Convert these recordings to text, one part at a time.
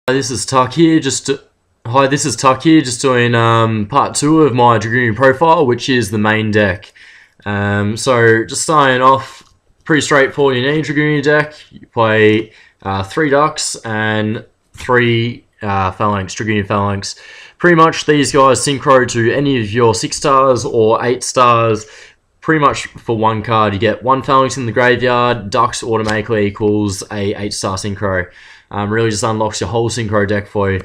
This is Tuck here. Hi, this is Tuck here. Just doing part 2 of my Dragunity profile, which is the main deck. So just starting off, pretty straightforward. You need a Dragunity deck. You play 3 ducks and 3 phalanx, Dragunity phalanx. Pretty much these guys synchro to any of your 6 stars or 8 stars. Pretty much for 1 card, you get 1 phalanx in the graveyard. Ducks automatically equals a 8-star synchro. Really just unlocks your whole synchro deck for you.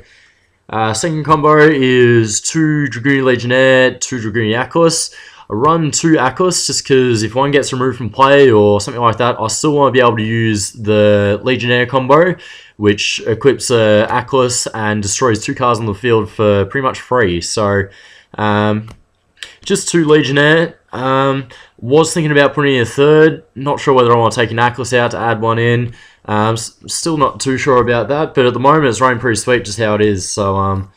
Second combo is 2 Dragunity Legionnaire, 2 Dragunity Atlas. I run 2 Atlas just because if one gets removed from play or something like that, I still want to be able to use the Legionnaire combo, which equips Atlas and destroys 2 cards on the field for pretty much free. So, just 2 Legionnaire. Was thinking about putting in a third. Not sure whether I want to take an Atlas out to add one in. Still not too sure about that, but at the moment it's running pretty sweet just how it is. So,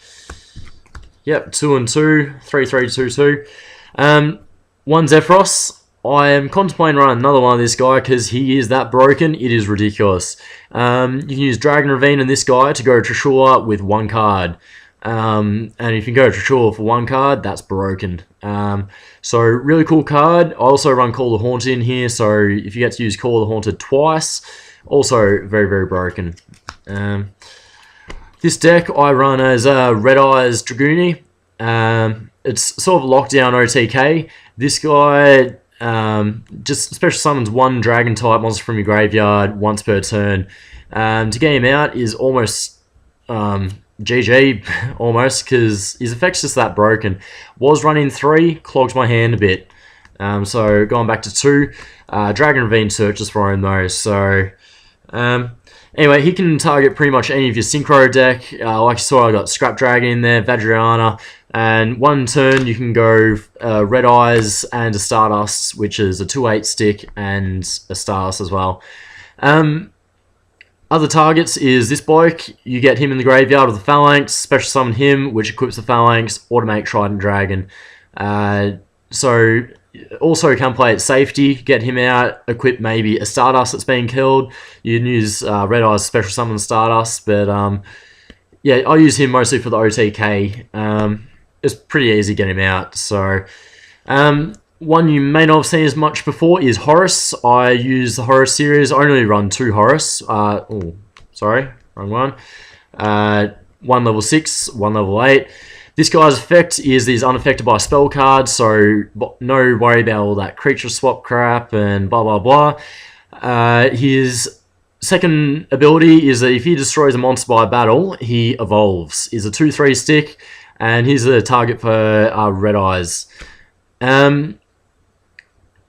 yep, 2 and 2, 3, 3, 2, 2. 1 Zephyros. I am contemplating running another one of this guy because he is that broken. It is ridiculous. You can use Dragunity and this guy to go Trishula with 1 card. And if you go Trishula for 1 card, that's broken. So really cool card. I also run Call the Haunted in here, so if you get to use Call the Haunted twice, also very, very broken. This deck I run as Red Eyes Dragunity. It's sort of lockdown OTK. This guy just special summons 1 dragon type monster from your graveyard once per turn. To get him out is almost GG, almost, because his effect's just that broken. Was running 3, clogs my hand a bit. So going back to 2, Dragunity searches for him though. So anyway, he can target pretty much any of your synchro deck. Like you saw, I got Scrap Dragon in there, Vajrayana, and 1 turn you can go Red Eyes and a Stardust, which is a 2/8 stick and a Stardust as well. Other targets is this bloke. You get him in the graveyard with the Phalanx, special summon him, which equips the Phalanx, automatic Trident Dragon. So also can play at safety, get him out, equip maybe a Stardust that's being killed. You can use Red Eyes special summon Stardust, but yeah, I use him mostly for the OTK. It's pretty easy to get him out. So one you may not have seen as much before is Horus. I use the Horus series. I only run 2 Horus. Oh, sorry, wrong one. 1 level 6, 1 level 8. This guy's effect is he's unaffected by spell cards, so no worry about all that creature swap crap and blah blah blah. His second ability is that if he destroys a monster by battle, he evolves. He's a 2/3 stick, and he's a target for Red Eyes.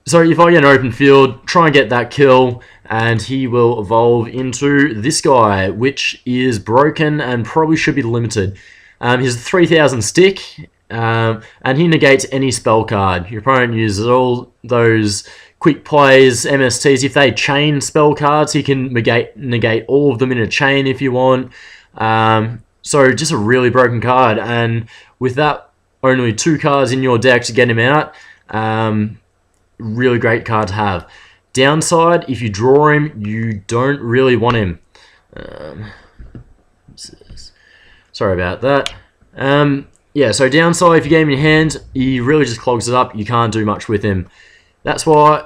So if I get an open field, try and get that kill, and he will evolve into this guy, which is broken and probably should be limited. He's a 3000 stick, and he negates any spell card. Your opponent uses all those quick plays, MSTs. If they chain spell cards, he can negate all of them in a chain if you want. So just a really broken card, and with that, only 2 cards in your deck to get him out. Really great card to have. Downside, if you draw him, you don't really want him. Sorry about that. Yeah, so downside, if you get him in your hand, he really just clogs it up. You can't do much with him. That's why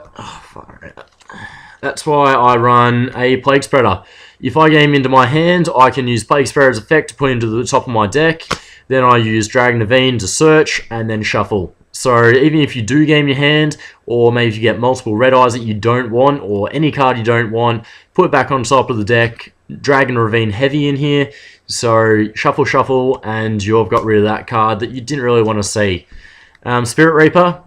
I run a Plague Spreader. If I get him into my hand, I can use Plague Spreader's effect to put him to the top of my deck. Then I use Dragunity to search and then shuffle. So even if you do get him in your hand, or maybe if you get multiple Red Eyes that you don't want, or any card you don't want, put it back on top of the deck. Dragunity heavy in here. So shuffle, shuffle, and you've got rid of that card that you didn't really want to see. Spirit Reaper,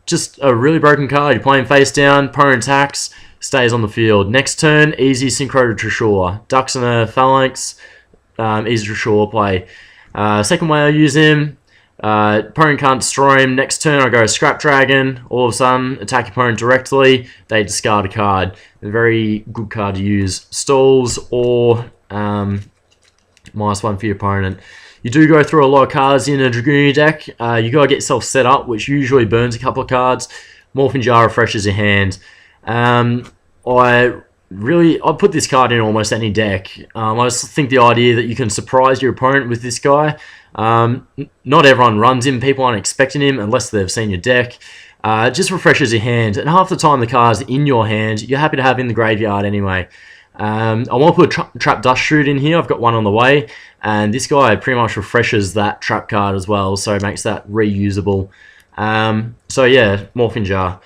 just a really broken card. You're playing face down, opponent attacks, stays on the field. Next turn, easy synchro to Trishula. Ducks and a Phalanx, easy Trishula play. Second way I use him, opponent can't destroy him. Next turn I go Scrap Dragon. All of a sudden, attack your opponent directly. They discard a card. A very good card to use. Stalls or -1 for your opponent. You do go through a lot of cards in a Dragunity deck. You gotta get yourself set up, which usually burns a couple of cards. Morphing Jar refreshes your hand. I really, I'd put this card in almost any deck. I just think the idea that you can surprise your opponent with this guy. Not everyone runs him. People aren't expecting him unless they've seen your deck. It just refreshes your hand, and half the time the card's in your hand, you're happy to have in the graveyard anyway. I want to put a Trap Dust Shoot in here. I've got one on the way, and this guy pretty much refreshes that trap card as well, so it makes that reusable. So yeah, Morphing Jar.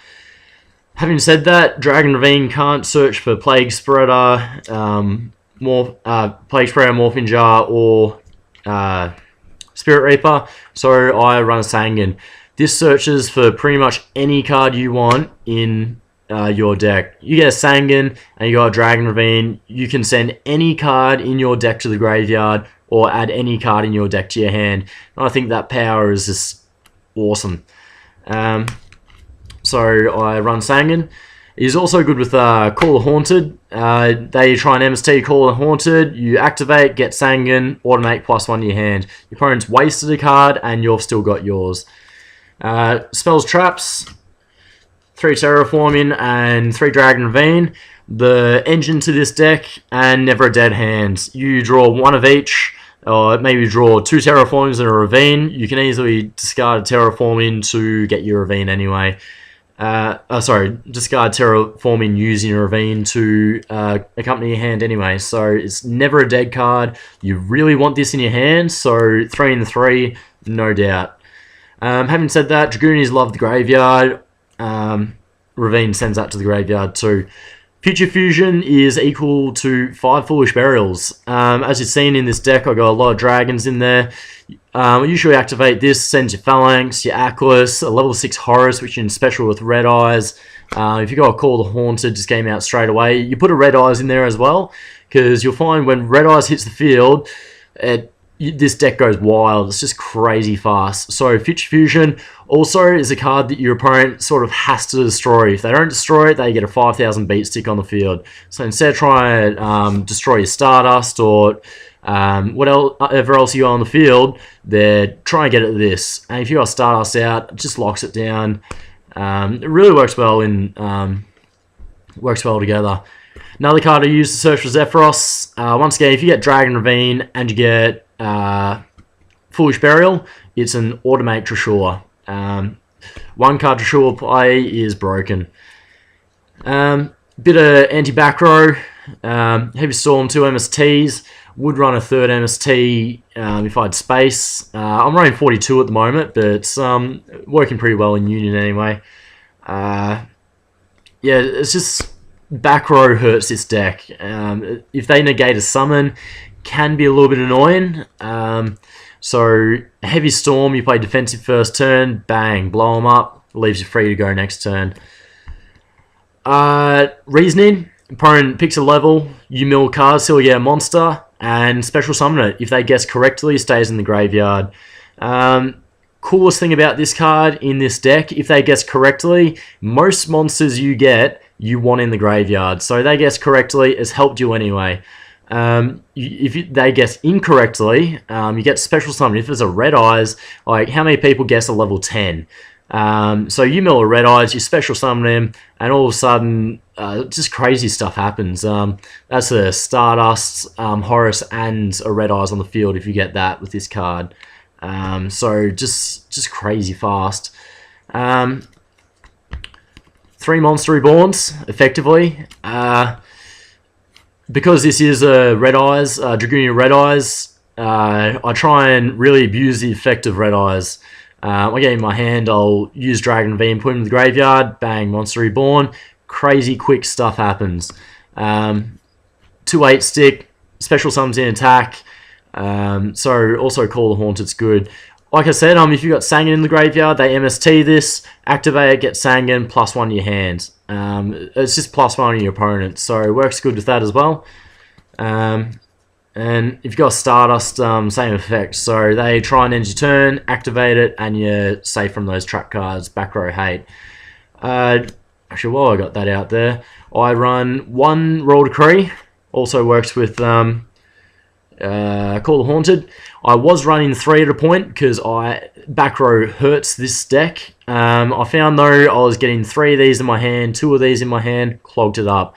Having said that, Dragon Ravine can't search for Plague Spreader, Plague Spreader, Morphing Jar, or Spirit Reaper, so I run a Sangan. This searches for pretty much any card you want in your deck. You get a Sangan and you got a Dragon Ravine, you can send any card in your deck to the graveyard or add any card in your deck to your hand. And I think that power is just awesome. So I run Sangan. He's also good with Call the Haunted. They try and MST Call the Haunted. You activate, get Sangan, automate +1 to your hand. Your opponent's wasted a card and you've still got yours. Spells Traps, 3 Terraforming and 3 Dragon Ravine. The engine to this deck, and Never a Dead Hand. You draw 1 of each, or maybe draw 2 Terraformings and a Ravine. You can easily discard a Terraforming to get your Ravine anyway. Discard Terraforming using a Ravine to accompany your hand anyway. So it's never a dead card. You really want this in your hand, so 3 and 3, no doubt. Having said that, Dragunities love the graveyard. Ravine sends that to the graveyard too. Future Fusion is equal to 5 Foolish Burials. As you've seen in this deck, I've got a lot of dragons in there. Usually activate this, sends your Phalanx, your Aquas, a level 6 Horus, which is special with Red Eyes. If you got a Call the Haunted, just game out straight away. You put a Red Eyes in there as well, because you'll find when Red Eyes hits the field, this deck goes wild. It's just crazy fast. So Future Fusion also is a card that your opponent sort of has to destroy. If they don't destroy it, they get a 5,000 beat stick on the field. So instead of trying to destroy your Stardust or whatever else you got on the field, they're trying to get at this. And if you got Stardust out, it just locks it down. It really works well together. Another card I use to search for Zephyros. Once again, if you get Dragon Ravine and you get Foolish Burial, it's an automate Trishula. 1 card Trishula play is broken. Bit of anti-back row. Heavy Storm, 2 MSTs. Would run a 3rd MST if I had space. I'm running 42 at the moment, but it's working pretty well in Union anyway. Yeah, it's just back row hurts this deck. If they negate a summon, can be a little bit annoying. So Heavy Storm, you play defensive first turn, bang, blow them up, leaves you free to go next turn. Reasoning, opponent picks a level, you mill cards till you get a monster, and special summon it. If they guess correctly, it stays in the graveyard. Coolest thing about this card in this deck, if they guess correctly, most monsters you get, you want in the graveyard. So they guess correctly, it's helped you anyway. If they guess incorrectly, you get special summon. If it's a Red Eyes, like how many people guess a level 10? So you mill a Red Eyes, you special summon him, and all of a sudden, just crazy stuff happens. That's a Stardust, Horus, and a Red Eyes on the field if you get that with this card. So just crazy fast. 3 Monster Reborns, effectively. Because this is a Red Eyes, Dragunity Red Eyes, I try and really abuse the effect of Red Eyes. I get in my hand, I'll use Dragon Ravine, put him in the graveyard, bang, Monster Reborn. Crazy quick stuff happens. 2/8 stick, special summons in attack. So also Call the Haunted's good. Like I said, if you got Sangan in the graveyard, they MST this, activate it, get Sangan, +1 to your hand. It's just +1 to your opponent, so it works good with that as well. And if you've got Stardust, same effect. So they try and end your turn, activate it, and you're safe from those trap cards. Back row hate. Actually, while I got that out there, I run 1 Royal Decree. Also works with Call the Haunted. I was running 3 at a point because back row hurts this deck. I found though I was getting 3 of these in my hand, 2 of these in my hand, clogged it up.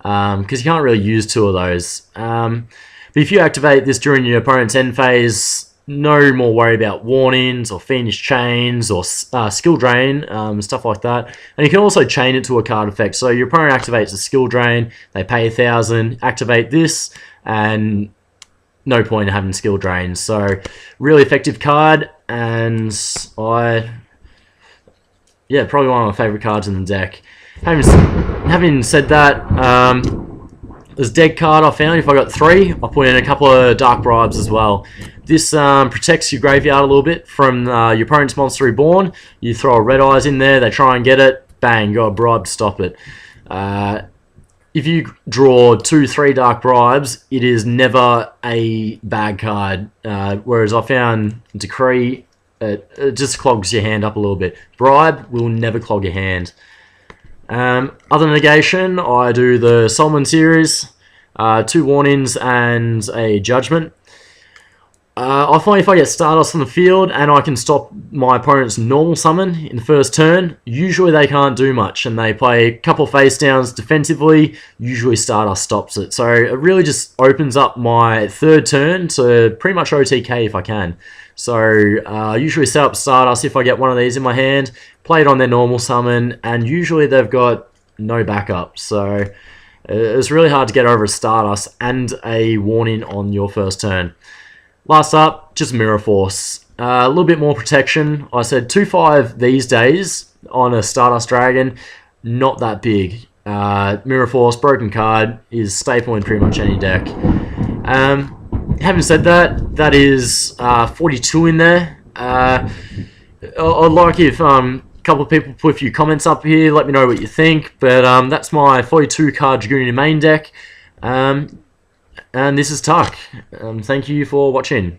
because you can't really use 2 of those. But if you activate this during your opponent's end phase, no more worry about warnings or fiendish chains or skill drain, stuff like that. And you can also chain it to a card effect. So your opponent activates a skill drain, they pay 1,000, activate this, and no point in having skill drain. So really effective card, and yeah, probably one of my favourite cards in the deck. Having said that, this dead card I found, if I got 3, I'll put in a couple of Dark Bribes as well. This protects your graveyard a little bit from your opponent's monster reborn. You throw a Red Eyes in there, they try and get it, bang, got a bribe to stop it. If you draw 2, 3 Dark Bribes, it is never a bad card. Whereas I found Decree, it just clogs your hand up a little bit. Bribe will never clog your hand. Other negation, I do the Solomon series, 2 warnings and a judgment. I find if I get Stardust on the field and I can stop my opponent's normal summon in the first turn, usually they can't do much, and they play a couple of face downs defensively, usually Stardust stops it. So it really just opens up my 3rd turn to pretty much OTK if I can. So I usually set up Stardust if I get one of these in my hand, play it on their normal summon, and usually they've got no backup. So it's really hard to get over a Stardust and a warning on your first turn. Last up, just Mirror Force. A little bit more protection. I said 2/5 these days on a Stardust Dragon, not that big. Mirror Force, broken card, is staple in pretty much any deck. Having said that, that is 42 in there. I'd like if a couple of people put a few comments up here, let me know what you think. But that's my 42 card Dragunity main deck. And this is Tuck. Thank you for watching.